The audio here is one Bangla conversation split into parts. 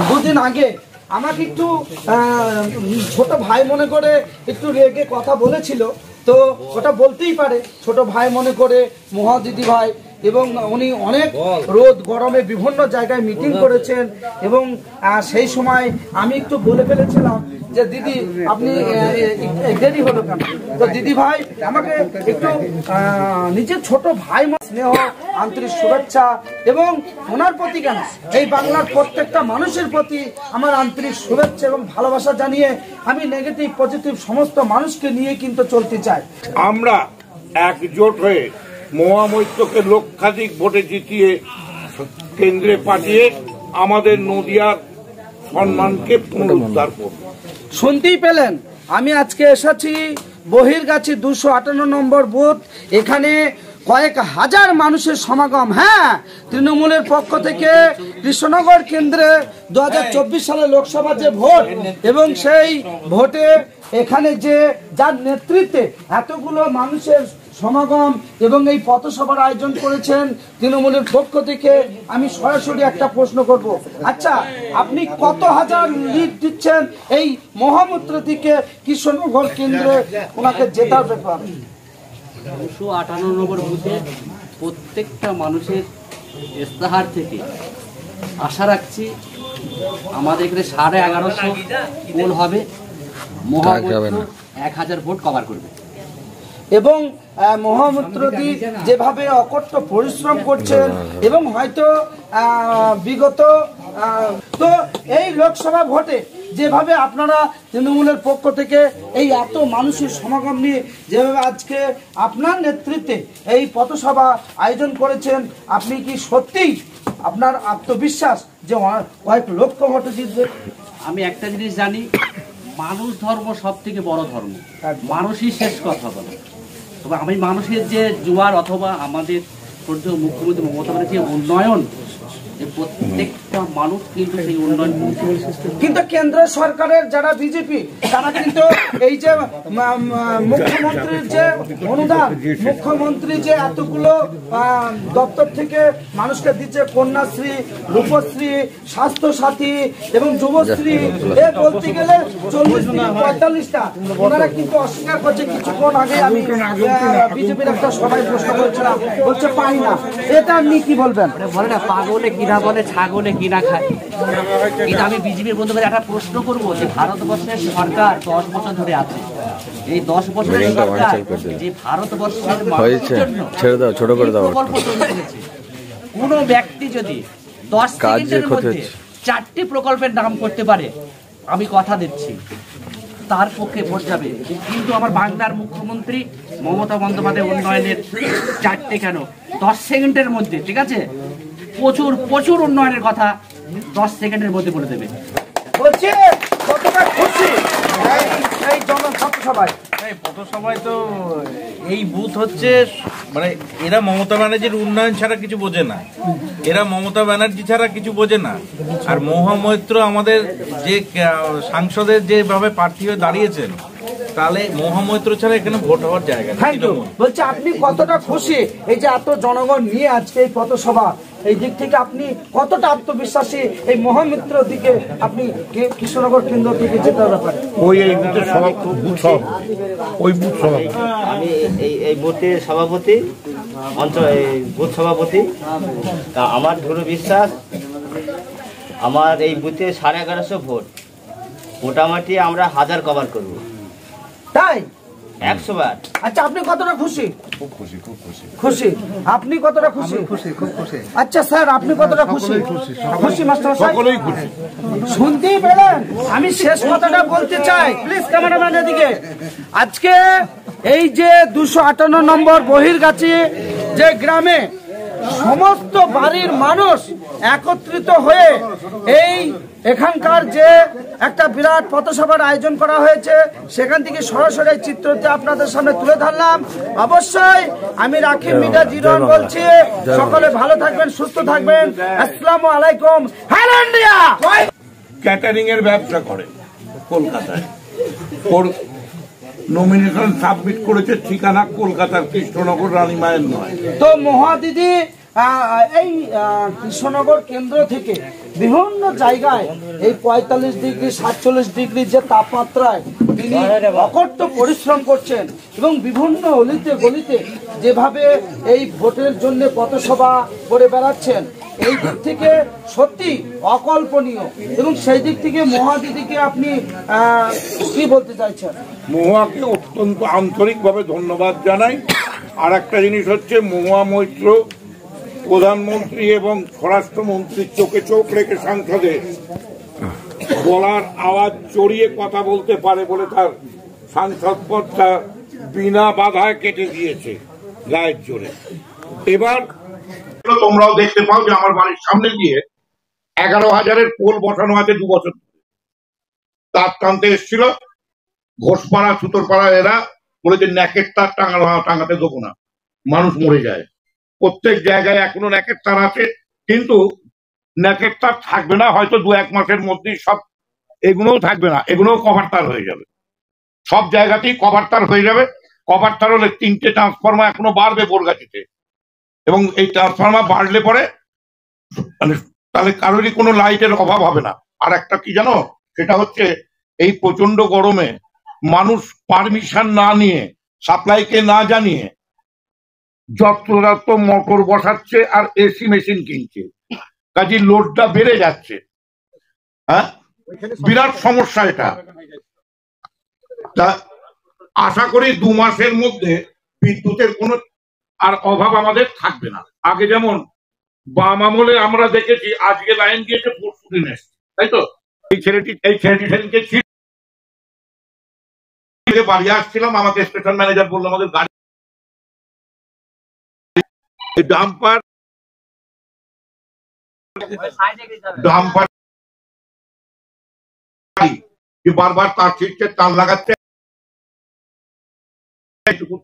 দুদিন আগে আমাকে একটু ছোট ভাই মনে করে একটু রেগে কথা বলেছিল, তো ওটা বলতেই পারে, ছোট ভাই মনে করে মহা দিদি ভাই, এবং উনি অনেক রোদ গরমে বিভিন্ন জায়গায় মিটিং করেছেন, এবং সেই সময় আমি একটু বলে ফেলেছিলাম যে দিদি আপনি দেরি হলো কেন। তো দিদি ভাই আমাকে একটু নিজের ছোট ভাই স্নেহ, আন্তরিক শুভেচ্ছা, এবং ওনার প্রতি কেন এই বাংলার প্রত্যেকটা মানুষের প্রতি আমার আন্তরিক শুভেচ্ছা এবং ভালোবাসা জানিয়ে আমি নেগেটিভ পজিটিভ সমস্ত মানুষকে নিয়ে কিন্তু চলতে চাই। আমরা একজোট হয়ে মহামৈত্রকে লক্ষাধিক ভোটে জিতিয়ে কেন্দ্রে পাঠিয়ে আমাদের নদিয়ার সম্মানকে পুনরুদ্ধার করব। শুনতেই পেলেন, আমি আজকে এসেছি বহিরগাছি 258 নম্বর বুথ। এখানে কয়েক হাজার মানুষের সমাগম। হ্যাঁ, তৃণমূলের পক্ষ থেকে কৃষ্ণনগর কেন্দ্রে 2024 সালে লোকসভা যে ভোট, এবং সেই ভোটে এখানে যে যার নেতৃত্বে এতগুলো মানুষের সমাগম এবং এই পথসভার আয়োজন করেছেন তৃণমূলের পক্ষ থেকে, আমি সরাসরি একটা প্রশ্ন করব, আচ্ছা আপনি কত হাজার লিড দিচ্ছেন এই মহামূত্র থেকে কৃষ্ণনগর কেন্দ্রে ওনাকে জেতার ব্যাপার? 258 নম্বর বুথে প্রত্যেকটা মানুষের ইস্তেহার থেকে আশা রাখছি আমাদের এখানে 1150 পোল হবে, মহামূত্র 1000 ভোট কভার করবে। এবং মহামূত্রদি যেভাবে অকট্ট পরিশ্রম করছেন, এবং হয়তো বিগত তো এই লোকসভা ভোটে যেভাবে আপনারা তৃণমূলের পক্ষ থেকে এই এত মানুষের সমাগম নিয়ে যেভাবে আজকে আপনার নেতৃত্বে এই পথসভা আয়োজন করেছেন, আপনি কি সত্যিই আপনার আত্মবিশ্বাস যে কয়েক লক্ষ ভোটে জিতবে? আমি একটা জিনিস জানি, মানুষ ধর্ম সব থেকে বড় ধর্ম, মানুষই শেষ কথা বলে। তবে আমি মানুষের যে জোয়ার অথবা আমাদের মুখ্যমন্ত্রী মমতা ব্যানার্জির যে উন্নয়ন, প্রত্যেকটা মানুষ কিন্তু সেই উন্নয়ন, কিন্তু কেন্দ্র সরকারের যারা বিজেপি তারা কিন্তু এই যে মুখ্যমন্ত্রীর যে অনুদান, মুখ্যমন্ত্রী যে এতগুলো দপ্তর থেকে মানুষকে দিচ্ছে, কন্যাশ্রী, রূপশ্রী, স্বাস্থ্য সাথী এবং যুবশ্রী, বলতে গেলে 40-45টা, ওনারা কিন্তু অস্বীকার করছে। কিছুক্ষণ আগে আমি বিজেপির একটা সভায় প্রশ্ন করেছিলাম, বলছে পাই না। এটা আপনি কি বলবেন? বলে না পাগলে কিনা বলে, ছাগলে কিনা খায়। কিন্তু আমি বিজেপির বন্ধুদের একটা প্রশ্ন করবো যে ভারতবর্ষের সরকার 10 বছর ধরে আছে, এই 10 বছরের সরকার যে ভারতবর্ষের প্রকল্প তৈরি করেছে, কোন ব্যক্তি যদি 10 সেকেন্ডের মধ্যে 4টি প্রকল্পের নাম করতে পারে, আমি কথা দিচ্ছি তার পক্ষে ভোট যাবে। কিন্তু আমার বাংলার মুখ্যমন্ত্রী মমতা বন্দ্যোপাধ্যায় উন্নয়নের 4টে কেন 10 সেকেন্ডের মধ্যে, ঠিক আছে, প্রচুর প্রচুর উন্নয়নের কথা 10 সেকেন্ডের মধ্যে বলে দেবে। বলছি কতটা খুশি এই জনসভায়? পথসভায় তো এই বুথ হচ্ছে, মানে এরা মমতা ব্যানার্জির উন্নয়ন ছাড়া কিছু বোঝে না, এরা মমতা ব্যানার্জি ছাড়া কিছু বোঝে না। আর মহামৈত্র আমাদের যে সাংসদের যেভাবে প্রার্থী হয়ে দাঁড়িয়েছেন, তাহলে মহামৈত্র ছাড়া এখানে ভোট হওয়ার জায়গা নেই। বলছি আপনি কতটা খুশি এই যে এত জনগণ নিয়ে আজকে এই পথসভা, এই দিক থেকে আপনি কতটা আত্মবিশ্বাসী এই মহামিত্র দিকে আপনি কৃষ্ণনগর কেন্দ্র থেকে জেতার ব্যাপারে? আমি এই বুথের সভাপতি, অঞ্চল বুথ সভাপতি। তা আমার দৃঢ় বিশ্বাস, আমার এই বুথে 1150 ভোট, মোটামুটি আমরা 1000 কভার করব। তাই 100 বার। আচ্ছা আপনি কতটা খুশি? খুব খুশি, খুব খুশি। খুশি? আপনি কতটা খুশি? খুশি, খুব খুশি। আচ্ছা স্যার আপনি কতটা খুশি? খুশি মাস্টার সাহেব? সকলেই খুশি। শুনতেই পেলেন, আমি শেষ কথাটা বলতে চাই, প্লিজ ক্যামেরাম্যান এদিকে। আজকে এই যে 258 নম্বর বহিরগাছি যে গ্রামে সমস্ত বাড়ির মানুষ একত্রিত হয়ে এই এখানকার যে একটা বিরাট পথসভার আয়োজন করা হয়েছে, সেখান থেকে সরাসরি চিত্রটি আপনাদের সামনে তুলে ধরলাম। অবশ্যই আমি রাকিব মিডিয়া জিরন বলছি, সকলে ভালো থাকবেন, সুস্থ থাকবেন। আসসালামু আলাইকুম। Hello India. ক্যাটারিং এর ব্যবসা করে কলকাতায়, নমিনেশন সাবমিট করেছে, ঠিকানা কলকাতার কৃষ্ণনগর, রানীমায়ের নয়। তো মহাদিদি এই কৃষ্ণনগর কেন্দ্র থেকে বিভিন্ন জায়গায় এই 45 ডিগ্রি 47 ডিগ্রি যে তাপমাত্রায় তিনি অকট্ট পরিশ্রম করছেন এবং বিভিন্ন অলিতে গলিতে যেভাবে এই ভোটের জন্য পথসভা করে বেড়াচ্ছেন, এই দিক থেকে সত্যি অকল্পনীয়। এবং সেই দিক থেকে মহাদিদিকে আপনি কি বলতে চাইছেন? মহুয়াকে অত্যন্ত আন্তরিকভাবে ধন্যবাদ জানাই। আর একটা জিনিস হচ্ছে, মহুয়া মৈত্র প্রধানমন্ত্রী এবং স্বরাষ্ট্রমন্ত্রীর চোখে চোখ রেখে সংসদে গলার আওয়াজ চড়িয়ে কথা বলতে পারে বলে তার সাংসদ পদটা বিনা বাধায় কেটে দিয়েছে গায়ের জোরে। এবার তোমরাও দেখতে পাও যে আমার বাড়ির সামনে দিয়ে 11,000-এর পোল বসানো আছে 2 বছর। তার টানতে এসেছিল ঘোষপাড়া সুতোরপাড়া, এরা বলেছে ন্যাকের তার টাঙাতে দেবো না, মানুষ মরে যায়। প্রত্যেক জায়গায় এখনো ন্যাকের তার আছে, কিন্তু ন্যাকের তার থাকবে না হয়তো 2-1 মাসের মধ্যেই। সব এগুলোও থাকবে না, এগুলোও কভার তার হয়ে যাবে। সব জায়গাতেই কভার তার হয়ে যাবে। কভার তার হলে 3টে ট্রান্সফরমার এখনো বাড়বে বোরগাছিতে, এবং এই ট্রান্সফরমার বাড়লে পরে মানে তাহলে কারোরই কোনো লাইটের অভাব হবে না। আর একটা কি জানো, সেটা হচ্ছে এই প্রচন্ড গরমে মানুষ পারমিশন না নিয়ে, সাপ্লাইকে না জানিয়ে যত্রতত্র মোটর বসাচ্ছে আর এসি মেশিন কিনছে, কাজে লোডটা বেড়ে যাচ্ছে। হ্যাঁ, বিরাট সমস্যা এটা। তা আশা করি 2 মাসের মধ্যে বিদ্যুতের কোনো আর অভাব আমাদের থাকবে না। আগে যেমন বাম আমলে আমরা দেখেছি, আজকে লাইন দিয়েছে, পরশু দিন এসছে, তাই তো? এই ছেলেটি সেদিনকে ছিল, বাড়ি আসছিলাম, আমাকে স্টেশন ম্যানেজার বললো আমাদের গাড়ি ডাম্পার বারবার তার ছিটছে, তার লাগাচ্ছে,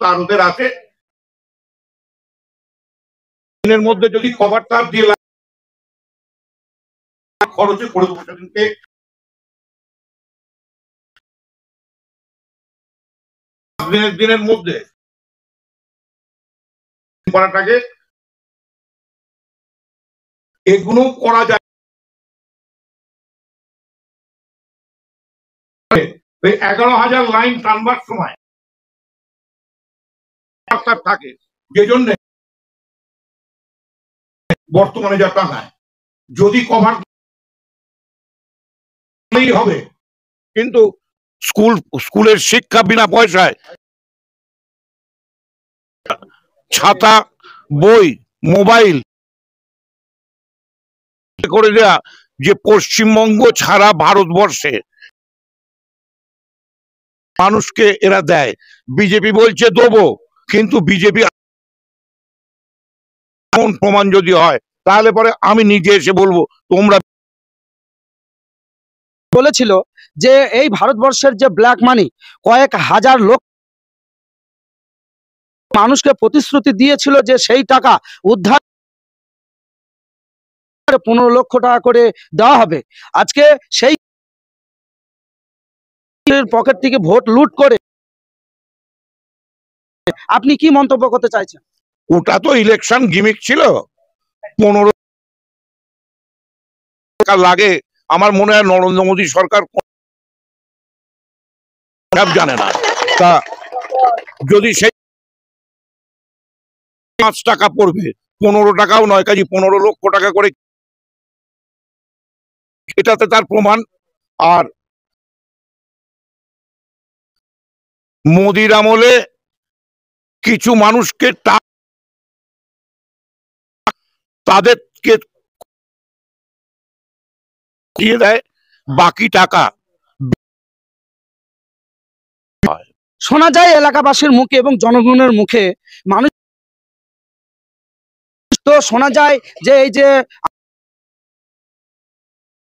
তার ওদের আছে। দিনের মধ্যে যদি কভার তার দিয়ে খরচে করে দেবো সেদিনকে। দিনের মধ্যে করাটাকে এগুলো করা যায়। 11,000 লাইন টানবার সময় থাকে, যে জন্য বর্তমানে যা টাকায় যদি কভার হবে, কিন্তু স্কুলের শিক্ষা বিনা পয়সায়, ছাতা, বই, মোবাইল করে দেয়া, যে পশ্চিমবঙ্গ ছাড়া ভারতবর্ষে মানুষকে এরা দেয়। বিজেপি বলছে দেবো, কিন্তু বিজেপি এমন প্রমাণ যদি হয় তাহলে পরে আমি নিজে এসে বলবো তোমরা। বলেছিল যে এই ভারতবর্ষের যে ব্ল্যাক মানি, কয়েক হাজার লোক মানুষকে প্রতিশ্রুতি দিয়েছিল যে সেই টাকা উদ্ধার 15 লক্ষ টাকা করে দেওয়া হবে। আজকে সেই পকেট থেকে ভোট লুট করে আপনি কি মন্তব্য করতে চাইছেন? ওটা তো ইলেকশন গিমিক ছিল। 15 টাকা লাগে, আমার মনে হয় নরেন্দ্র মোদী সরকার জানে না। তা যদি সেই 5 টাকা পড়বে, 15 টাকাও নয়, কাজে 15 লক্ষ টাকা করে, এটাতে তার প্রমাণ। আর মোদির আমলে কিছু মানুষকে তাদেরকে দিয়ে দেয়, বাকি টাকা শোনা যায় এলাকাবাসীর মুখে এবং জনগণের মুখে, মানুষ তো শোনা যায় যে এই যে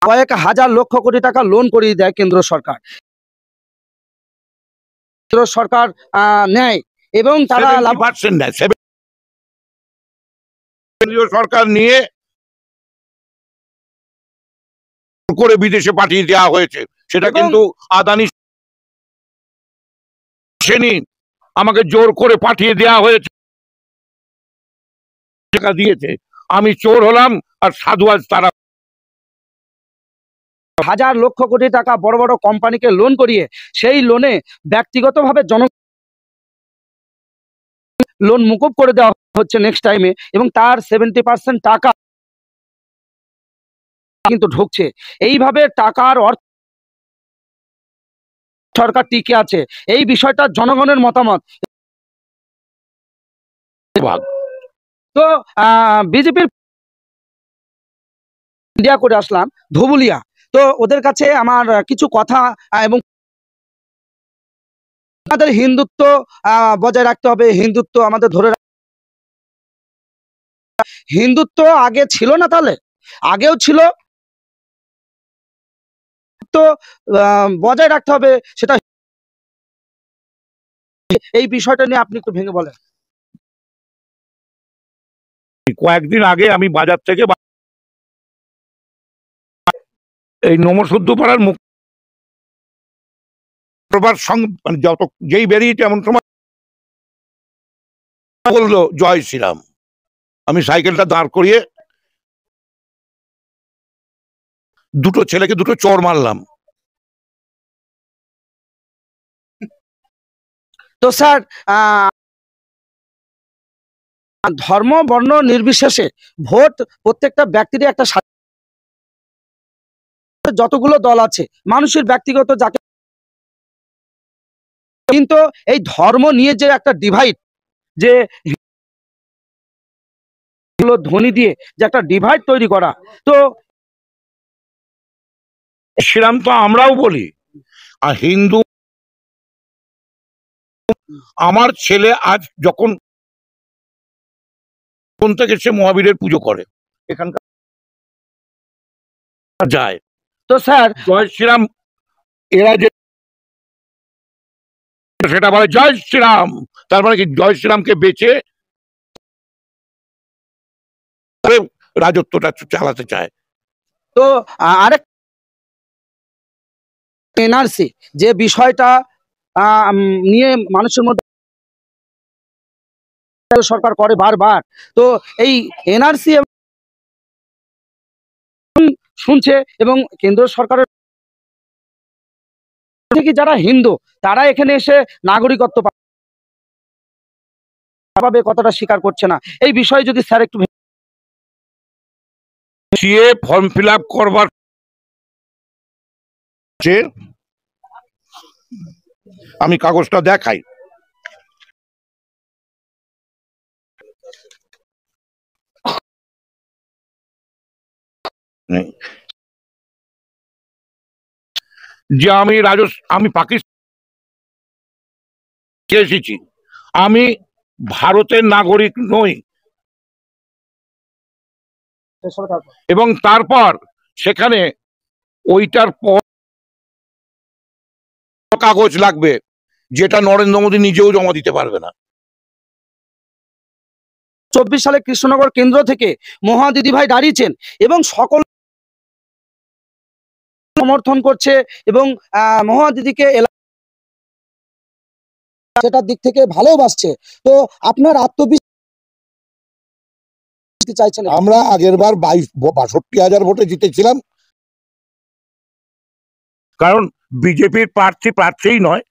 কয়েক হাজার লক্ষ কোটি টাকা লোন করিয়ে দেয় কেন্দ্র সরকার, নেয় এবং তারা কেন্দ্রীয় সরকার নিয়ে করে বিদেশে পাঠিয়ে দেওয়া হয়েছে। সেটা কিন্তু আদানি সেনি আমাকে জোর করে পাঠিয়ে দেওয়া হয়েছে, টাকা দিয়েছে। আমি চোর হলাম আর সাধু আজ তারা হাজার লক্ষ কোটি টাকা বড় বড় কোম্পানিকে লোন করিয়ে সেই লোনে ব্যক্তিগতভাবে লোন মুকুব করে দেওয়া হচ্ছে নেক্সট টাইমে, এবং তার 70% টাকা কিন্তু ঢুকছে। এইভাবে টাকার অর্থ সরকার টিকে আছে, এই বিষয়টা জনগণের মতামত। তো বিজেপির ইন্ডিয়া করে আসলাম ধুবুলিয়া, তো ওদের কাছে আমার কিছু কথা এবং আমাদের হিন্দুত্ব বজায় রাখতে হবে, হিন্দুত্ব আমাদের ধরে হিন্দুত্ব আগে ছিল না, তাহলে আগেও ছিল, তো বজায় রাখতে হবে সেটা। এই বিষয়টা নিয়ে আপনি একটু ভেঙে বলেন। কয়েকদিন আগে আমি বাজার থেকে এই নমসূদ্রপাড়ার মুখ মানে যত যেই বেরিয়েছে এমন সময় বললো জয় শ্রীরাম। আমি সাইকেলটা দাঁড় করিয়ে দুটো ছেলেকে দুটো চড় মারলাম। তো স্যার ধর্ম বর্ণ নির্বিশেষে ভোট প্রত্যেকটা ব্যক্তিরই একটা, যতগুলো দল আছে মানুষের ব্যক্তিগত যাকে, কিন্তু এই ধর্ম নিয়ে যে একটা ডিভাইড, যে ধ্বনি দিয়ে যে একটা ডিভাইড তৈরি করা, তো শ্রীরাম তো আমরাও বলি, আর হিন্দু আমার ছেলে আজ যখন থেকে সে মহাবীরের পুজো করে এখানকার যায়, তো স্যার জয় শ্রীরাম এরা যে সেটা বলে জয় শ্রীরাম, তার মানে কি জয় শ্রীরামকে বেচে রাজত্বটা চালাতে চায়। তো আরেক এনআরসি যে বিষয়টা নিয়ে মানুষের মধ্যে সরকার করে বারবার, তো এই এনআরসি শুনছে এবং কেন্দ্র সরকারের থেকে যারা হিন্দু তারা এখানে এসে নাগরিকত্ব পাবে কতটা স্বীকার করছে না, এই বিষয়ে যদি স্যার একটু ফর্ম ফিল আপ করবার আমি কাগজটা দেখাই। যে আমি পাকিস্তান এসেছি, আমি ভারতের নাগরিক নই, এবং তারপর সেখানে ওইটার পর কাগজ লাগবে যেটা নরেন্দ্র মোদী নিজেও জমা দিতে পারবে না। 24 সালে কৃষ্ণনগর কেন্দ্র থেকে মহা দিদিভাই দাঁড়িয়েছেন এবং সকল সমর্থন করছে এবং মহা দিদিকে সেটার দিক থেকে ভালোবাসছে। তো আপনার আত্মবিশ্বাস চাইছেন? আমরা আগের বার 62,000 ভোটে জিতেছিলাম, কারণ বিজেপির প্রার্থীই নয়,